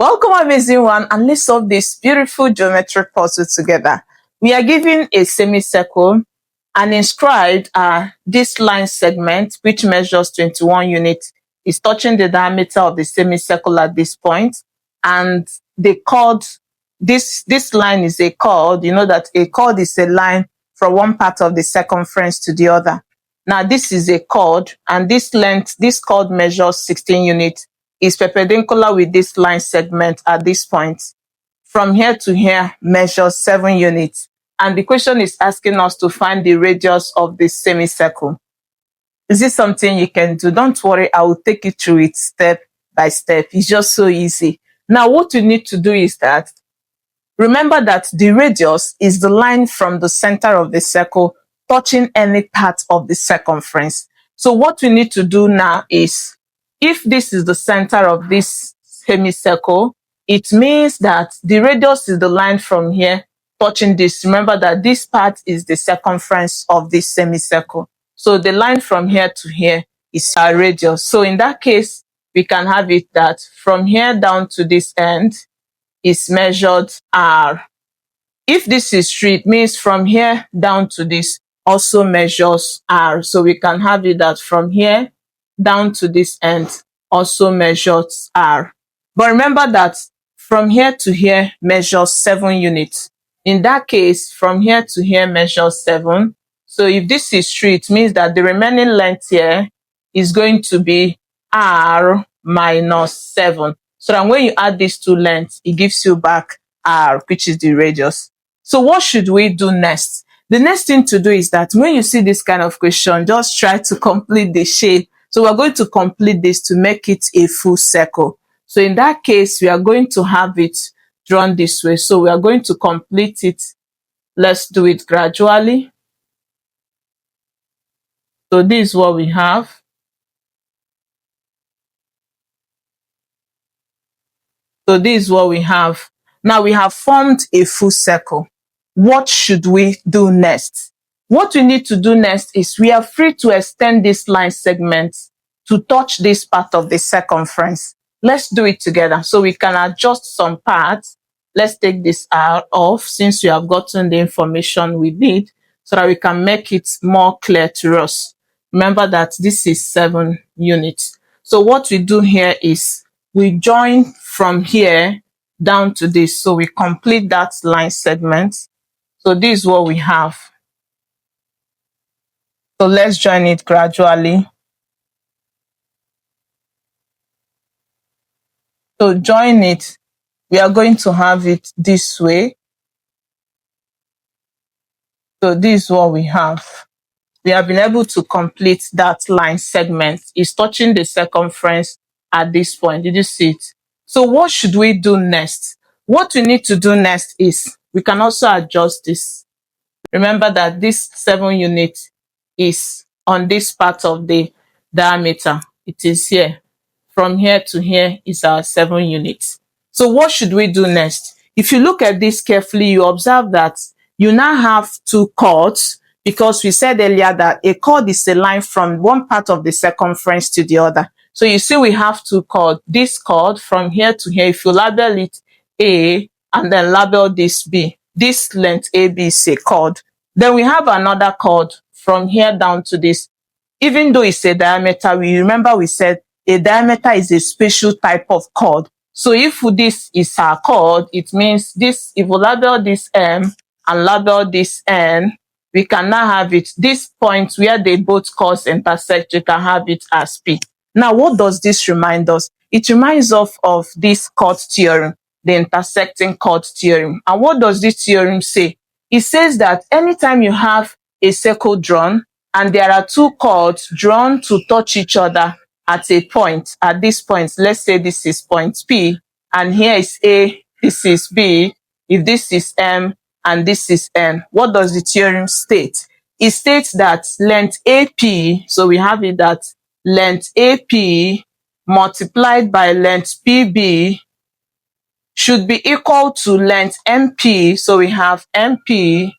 Welcome amazing one, and let's solve this beautiful geometric puzzle together. We are given a semicircle and inscribed this line segment which measures 21 units is touching the diameter of the semicircle at this point, and the chord, this line is a chord. You know that a chord is a line from one part of the circumference to the other. Now this is a chord, and this length, this chord measures 16 units, is perpendicular with this line segment at this point. From here to here measures 7 units. And the question is asking us to find the radius of this semicircle. Is this something you can do? Don't worry, I will take you through it step by step. It's just so easy. Now what you need to do is that, remember that the radius is the line from the center of the circle touching any part of the circumference. So what we need to do now is, if this is the center of this semicircle, it means that the radius is the line from here touching this. Remember that this part is the circumference of this semicircle. So the line from here to here is our radius. So in that case, we can have it that from here down to this end is measured r. If this is straight, it means from here down to this also measures r. So we can have it that from here down to this end also measures r. But remember that from here to here measures 7 units. In that case, from here to here measures 7. So if this is straight, it means that the remaining length here is going to be r minus 7. So that when you add these two lengths, it gives you back r, which is the radius. So what should we do next? The next thing to do is that when you see this kind of question, just try to complete the shape. So we're going to complete this to make it a full circle. So in that case, we are going to have it drawn this way. So we are going to complete it. Let's do it gradually. So this is what we have. So this is what we have. Now we have formed a full circle. What should we do next? What we need to do next is we are free to extend this line segment to touch this part of the circumference. Let's do it together. So we can adjust some parts. Let's take this out off since we have gotten the information we need, so that we can make it more clear to us. Remember that this is 7 units. So what we do here is we join from here down to this. So we complete that line segment. So this is what we have. So let's join it gradually. So join it. We are going to have it this way. So this is what we have. We have been able to complete that line segment. It's touching the circumference at this point. Did you see it? So what should we do next? What we need to do next is we can also adjust this. Remember that this 7 units is on this part of the diameter. It is here. From here to here is our 7 units. So what should we do next? If you look at this carefully, you observe that you now have 2 chords, because we said earlier that a chord is a line from one part of the circumference to the other. So you see we have 2 chords. This chord from here to here, if you label it A and then label this B, this length AB is a chord. Then we have another chord from here down to this. Even though it's a diameter, we remember we said a diameter is a special type of chord. So if this is our chord, it means this, if we label this M and label this N, we can now have it, this point where they both chords intersect, you can have it as P. Now, what does this remind us? It reminds us of this chord theorem, the intersecting chord theorem. And what does this theorem say? It says that anytime you have a circle drawn and there are 2 chords drawn to touch each other at a point, at this point, let's say this is point P, and here is A, this is B, if this is M, and this is N. What does the theorem state? It states that length AP, so we have it that length AP multiplied by length PB should be equal to length MP, so we have MP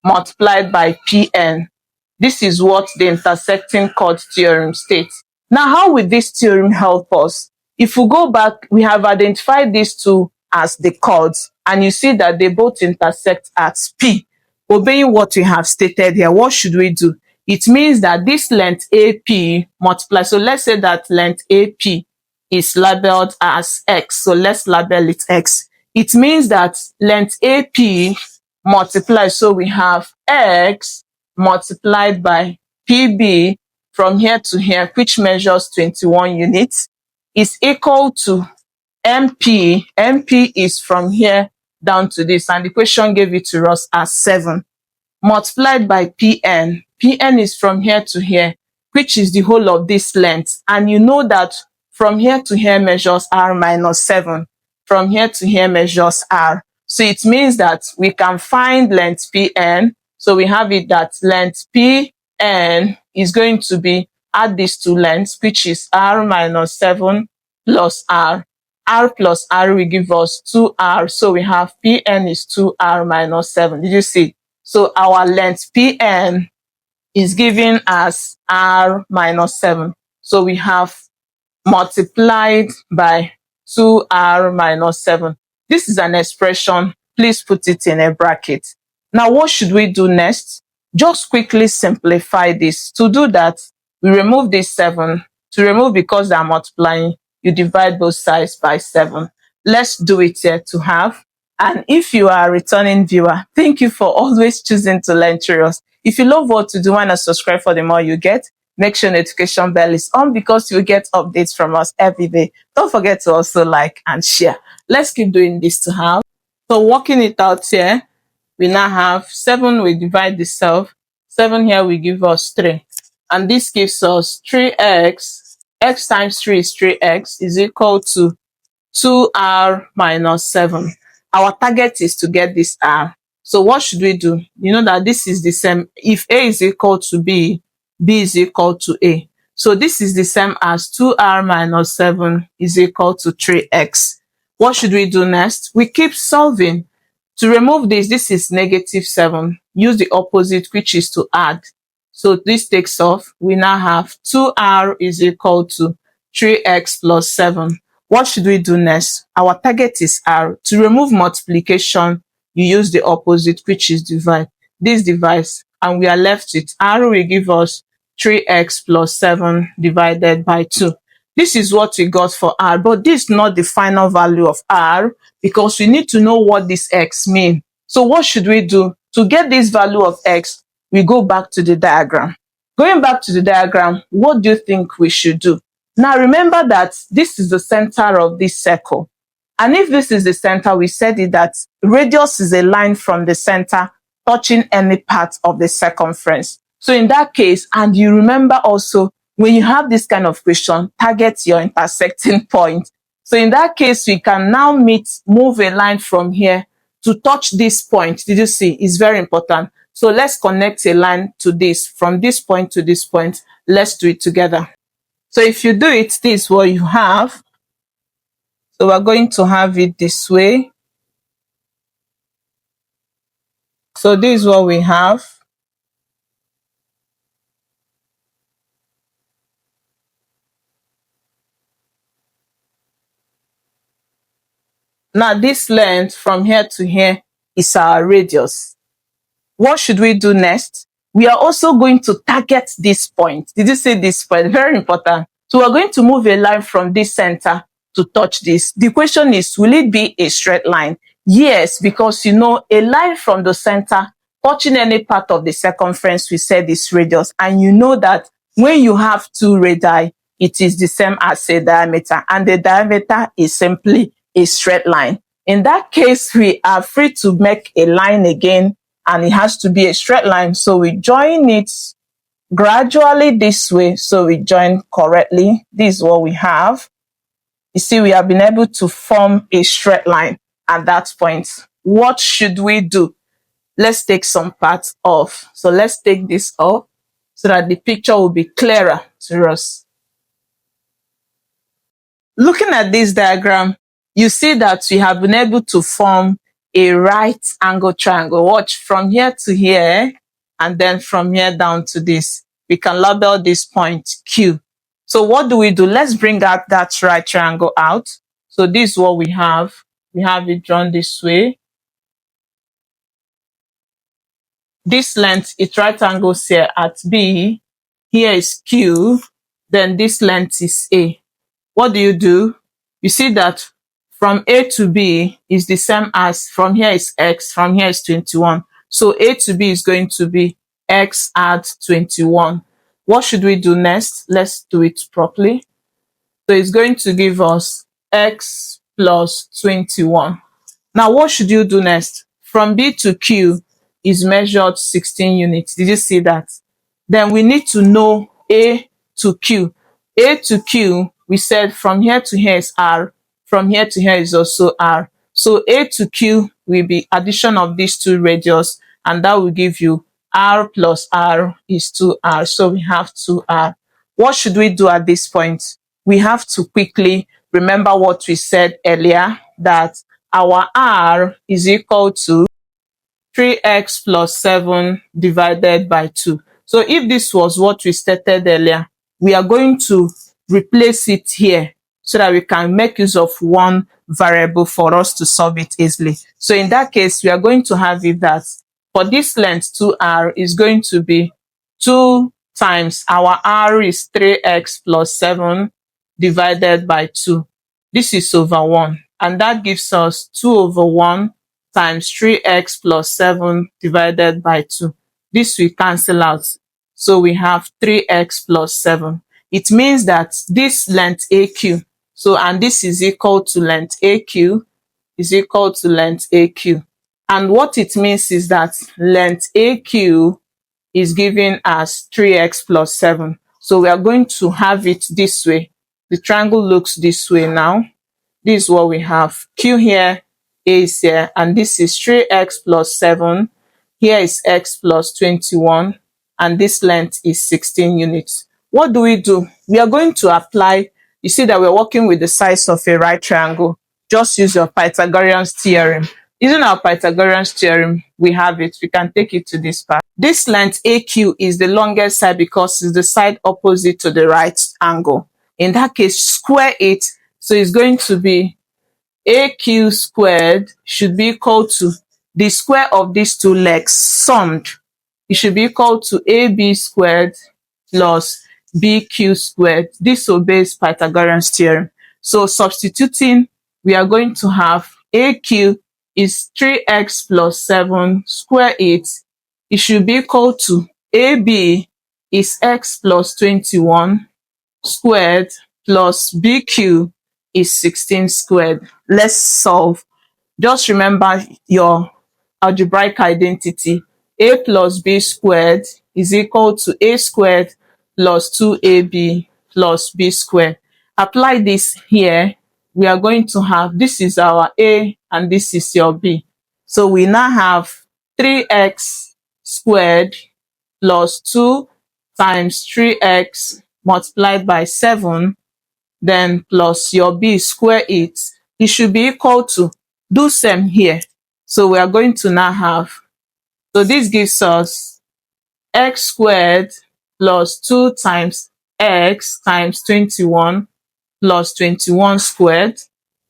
multiplied by PN. This is what the intersecting chord theorem states. Now, how will this theorem help us? If we go back, we have identified these two as the chords, and you see that they both intersect at P. Obeying what we have stated here, what should we do? It means that this length AP multiplies. So let's say that length AP is labeled as X. So let's label it X. It means that length AP multiplies. So we have X multiplied by PB from here to here, which measures 21 units, is equal to MP. MP is from here down to this, and the question gave it to us as 7, multiplied by PN. PN is from here to here, which is the whole of this length. And you know that from here to here measures R minus 7. From here to here measures R. So it means that we can find length PN. So we have it that length PN is going to be add these two lengths, which is R minus 7 plus R. R plus R will give us 2R. So we have PN is 2R minus 7. Did you see? So our length PN is given as R minus 7. So we have multiplied by 2R minus 7. This is an expression. Please put it in a bracket. Now, what should we do next? Just quickly simplify this. To do that, we remove this 7. To remove, because they are multiplying, you divide both sides by 7. Let's do it here to have. And if you are a returning viewer, thank you for always choosing to learn through us. If you love what to do and subscribe for the more you get, make sure notification bell is on, because you get updates from us every day. Don't forget to also like and share. Let's keep doing this to have. So working it out here, we now have 7, we divide this self. 7 here will give us 3. And this gives us 3x. X times 3 is 3x is equal to 2R minus 7. Our target is to get this R. So what should we do? You know that this is the same. If A is equal to B, B is equal to A. So this is the same as 2R minus 7 is equal to 3x. What should we do next? We keep solving. To remove this, this is negative 7. Use the opposite, which is to add. So this takes off. We now have 2R is equal to 3x plus 7. What should we do next? Our target is R. To remove multiplication, you use the opposite, which is divide. This divides, and we are left with R will give us 3x plus 7 divided by 2. This is what we got for R, but this is not the final value of R, because we need to know what this x means. So what should we do? To get this value of x, we go back to the diagram. Going back to the diagram, what do you think we should do? Now remember that this is the center of this circle. And if this is the center, we said it that radius is a line from the center touching any part of the circumference. So in that case, and you remember also, when you have this kind of question, target your intersecting point. So in that case, we can now move a line from here to touch this point. Did you see? It's very important. So let's connect a line to this, from this point to this point. Let's do it together. So if you do it, this is what you have. So we're going to have it this way. So this is what we have. Now this length from here to here is our radius. What should we do next? We are also going to target this point. Did you see this point? Very important. So we're going to move a line from this center to touch this. The question is, will it be a straight line? Yes, because you know a line from the center touching any part of the circumference, we said is radius. And you know that when you have two radii, it is the same as a diameter. And the diameter is simply a straight line. In that case, we are free to make a line again, and it has to be a straight line. So we join it gradually this way. So we join correctly. This is what we have. You see, we have been able to form a straight line at that point. What should we do? Let's take some parts off. So let's take this off so that the picture will be clearer to us. Looking at this diagram, you see that we have been able to form a right angle triangle. Watch, from here to here, and then from here down to this. We can label this point Q. So what do? Let's bring out that right triangle out. So this is what we have. We have it drawn this way. This length is right angles here at B. Here is Q. Then this length is A. What do? You see that from A to B is the same as from here is X, from here is 21. So A to B is going to be X add 21. What should we do next? Let's do it properly. So it's going to give us X plus 21. Now, what should you do next? From B to Q is measured 16 units. Did you see that? Then we need to know A to Q. A to Q, we said from here to here is R. From here to here is also R. So A to Q will be addition of these two radius, and that will give you R plus R is 2R. So we have 2R. What should we do at this point? We have to quickly remember what we said earlier, that our R is equal to 3x plus 7 divided by 2. So if this was what we stated earlier, we are going to replace it here so that we can make use of one variable for us to solve it easily. So in that case, we are going to have it that for this length 2R is going to be 2 times our R is 3x plus 7 divided by 2. This is over 1. And that gives us 2 over 1 times 3x plus 7 divided by 2. This will cancel out. So we have 3x plus 7. It means that this length AQ, so and this is equal to length AQ, is equal to length AQ. And what it means is that length AQ is given as 3x plus 7. So we are going to have it this way. The triangle looks this way now. This is what we have. Q here, A is here, and this is 3x plus 7. Here is x plus 21, and this length is 16 units. What do? We are going to apply, you see that we're working with the size of a right triangle. Just use your Pythagorean theorem. Using our Pythagorean theorem, we have it. We can take it to this part. This length AQ is the longest side because it's the side opposite to the right angle. In that case, square it. So it's going to be AQ squared should be equal to the square of these two legs summed. It should be equal to AB squared plus BQ squared. This obeys Pythagorean theorem. So substituting, we are going to have AQ is 3x plus 7 square it. It should be equal to AB is x plus 21 squared plus BQ is 16 squared. Let's solve. Just remember your algebraic identity. A plus B squared is equal to A squared plus 2AB plus B squared. Apply this here. We are going to have, this is our A and this is your B. So we now have 3x squared plus 2 times 3x multiplied by 7, then plus your B square it. It should be equal to, do same here. So we are going to now have, so this gives us x squared plus 2 times x times 21 plus 21 squared,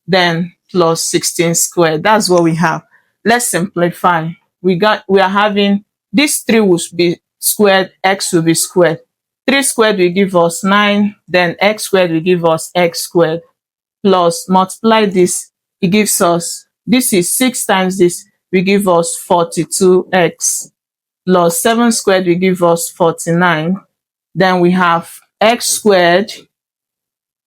then plus 16 squared. That's what we have. Let's simplify. We are having this 3 will be squared, x will be squared. 3 squared will give us 9, then x squared will give us x squared, plus multiply this, it gives us, this is 6 times this, will give us 42x, plus 7 squared will give us 49. Then we have x squared,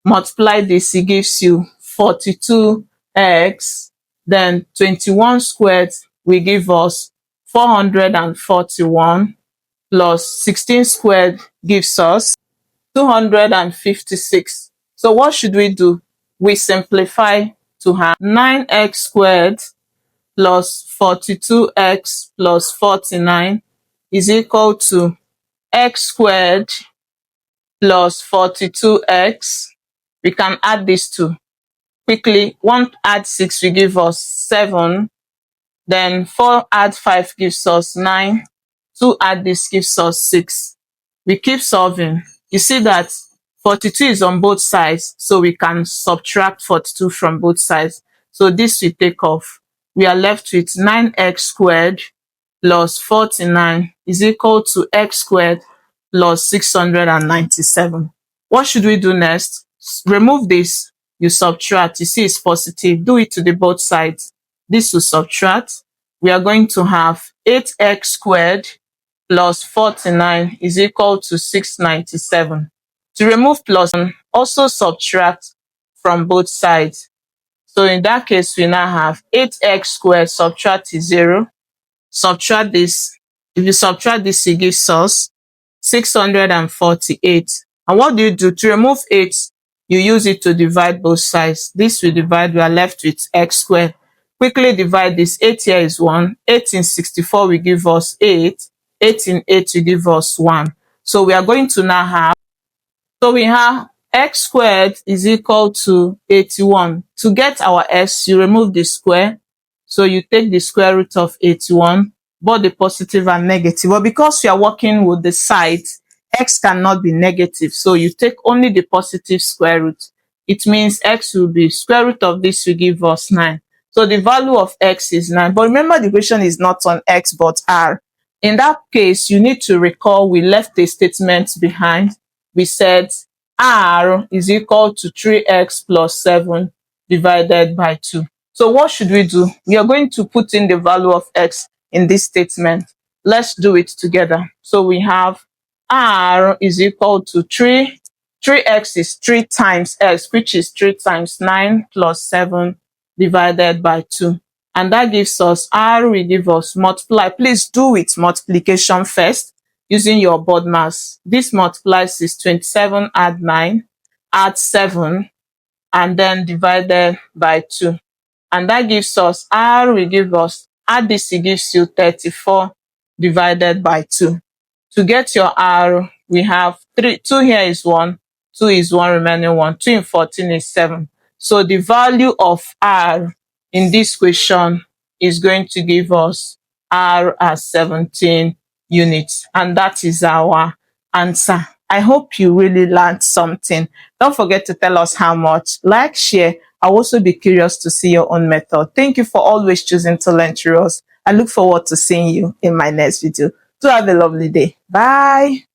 multiply this, it gives you 42x, then 21 squared will give us 441, plus 16 squared gives us 256. So what should we do? We simplify to have 9x squared plus 42x plus 49 is equal to x squared plus 42x. We can add these two quickly. 1 add 6 will give us 7. Then 4 add 5 gives us 9. 2 add this gives us 6. We keep solving. You see that 42 is on both sides, so we can subtract 42 from both sides. So this we take off. We are left with 9x squared plus 49 is equal to x squared plus 697. What should we do next? Remove this, you subtract. You see it's positive. Do it to the both sides. This will subtract. We are going to have 8x squared plus 49 is equal to 697. To remove plus, also subtract from both sides. So in that case, we now have 8x squared subtract is 0. Subtract this. If you subtract this, it gives us 648. And what do you do? To remove 8, you use it to divide both sides. This will divide, we are left with x squared. Quickly divide this. 8 here is 1. 8 in 64 will give us 8. 8 in 8 will give us 1. So we are going to now have, so we have x squared is equal to 81. To get our x, you remove the square. So you take the square root of 81, both the positive and negative. But because we are working with the sides, x cannot be negative. So you take only the positive square root. It means x will be square root of this will give us 9. So the value of x is 9. But remember, the question is not on x but r. In that case, you need to recall we left a statement behind. We said r is equal to 3x plus 7 divided by 2. So what should we do? We are going to put in the value of x in this statement. Let's do it together. So we have r is equal to 3. 3x is 3 times x, which is 3 times 9 plus 7 divided by 2. And that gives us, r will give us multiply. Please do it multiplication first using your board mass. This multiplies is 27, add 9, add 7, and then divided by 2. And that gives us, r will give us, add this, it gives you 34 divided by 2. To get your r, we have 3, 2 here is 1, 2 is 1, remaining 1, 2 in 14 is 7. So the value of r in this question is going to give us r as 17 units. And that is our answer. I hope you really learned something. Don't forget to tell us how much. Like, share. I'll also be curious to see your own method. Thank you for always choosing to learn through us. I look forward to seeing you in my next video. Do have a lovely day. Bye.